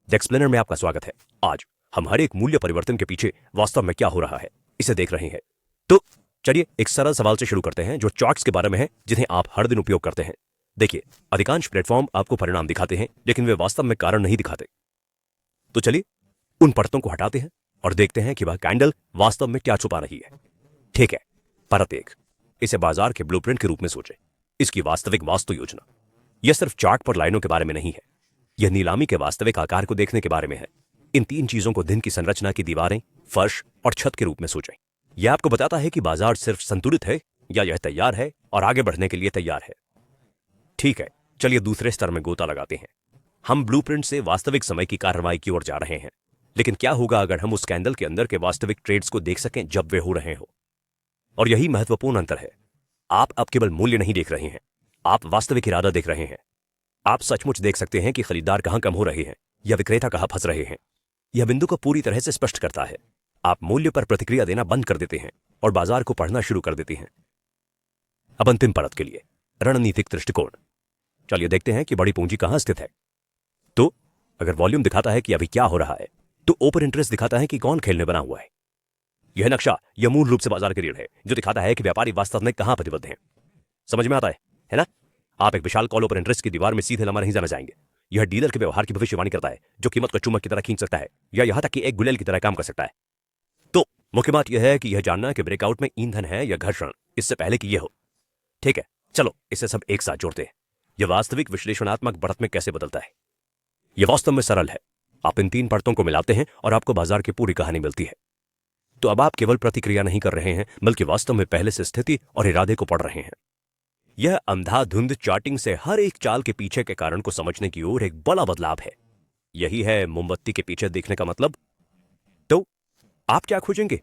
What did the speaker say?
The explainer में आपका स्वागत है। आज हम हर एक मूल्य परिवर्तन के पीछे वास्तव में क्या हो रहा है इसे देख रहे हैं। तो चलिए एक सरल सवाल से शुरू करते हैं जो चार्ट्स के बारे में है जिन्हें आप हर दिन उपयोग करते हैं। देखिए, अधिकांश प्लेटफॉर्म आपको परिणाम दिखाते हैं लेकिन वे वास्तव में कारण नहीं दिखाते। तो चलिए उन परतों को हटाते हैं और देखते हैं कि वह कैंडल वास्तव में क्या छुपा रही है। ठीक है, परत एक, इसे बाजार के ब्लूप्रिंट के रूप में सोचें। इसकी वास्तविक वास्तु योजना यह सिर्फ चार्ट पर लाइनों के बारे में नहीं है, यह नीलामी के वास्तविक आकार को देखने के बारे में है। इन तीन चीजों को दिन की संरचना की दीवारें, फर्श और छत के रूप में सोचें। यह आपको बताता है कि बाजार सिर्फ संतुलित है या यह तैयार है और आगे बढ़ने के लिए तैयार है। ठीक है, चलिए दूसरे स्तर में गोता लगाते हैं। हम ब्लूप्रिंट से वास्तविक समय की कार्रवाई की ओर जा रहे हैं, लेकिन क्या होगा अगर हम उस कैंडल के अंदर के वास्तविक ट्रेड्स को देख सकें जब वे हो रहे हो? और यही महत्वपूर्ण अंतर है। आप अब केवल मूल्य नहीं देख रहे हैं, आप वास्तविक इरादा देख रहे हैं। आप सचमुच देख सकते हैं कि खरीदार कहां कम हो रहे हैं या विक्रेता कहां फंस रहे हैं। यह बिंदु को पूरी तरह से स्पष्ट करता है। आप मूल्य पर प्रतिक्रिया देना बंद कर देते हैं और बाजार को पढ़ना शुरू कर देते हैं। अब अंतिम परत के लिए रणनीतिक दृष्टिकोण। चलिए देखते हैं कि बड़ी पूंजी कहां स्थित है। तो अगर वॉल्यूम दिखाता है कि अभी क्या हो रहा है, तो ओपन इंटरेस्ट दिखाता है कि कौन खेलने बना हुआ है। यह नक्शा यह मूल रूप से बाजार की रीढ़ है जो दिखाता है कि व्यापारी वास्तव में कहां प्रतिबद्ध हैं। समझ में आता है ना? आप एक विशाल कॉल ओपन इंटरेस्ट की दीवार में सीधे लंबा नहीं जाना चाहेंगे। यह डीलर के व्यवहार की भविष्यवाणी करता है जो कीमत को चुम्बक की तरह खींच सकता है या यहां तक कि एक गुलेल की तरह काम कर सकता है। तो मुख्य बात यह है कि यह जानना कि ब्रेकआउट में ईंधन है या घर्षण इससे पहले कि यह हो। ठीक है, चलो इसे सब एक साथ जोड़ते हैं। यह वास्तविक विश्लेषणात्मक बढ़त में कैसे बदलता है। यह वास्तव में सरल है। आप इन तीन परतों को मिलाते हैं और आपको बाजार की पूरी कहानी मिलती है। तो अब आप केवल प्रतिक्रिया नहीं कर रहे हैं बल्कि वास्तव में पहले से स्थिति और इरादे को पढ़ रहे हैं। यह अंधाधुंध चार्टिंग से हर एक चाल के पीछे के कारण को समझने की ओर एक बड़ा बदलाव है। यही है मोमबत्ती के पीछे देखने का मतलब। तो आप क्या खोजेंगे?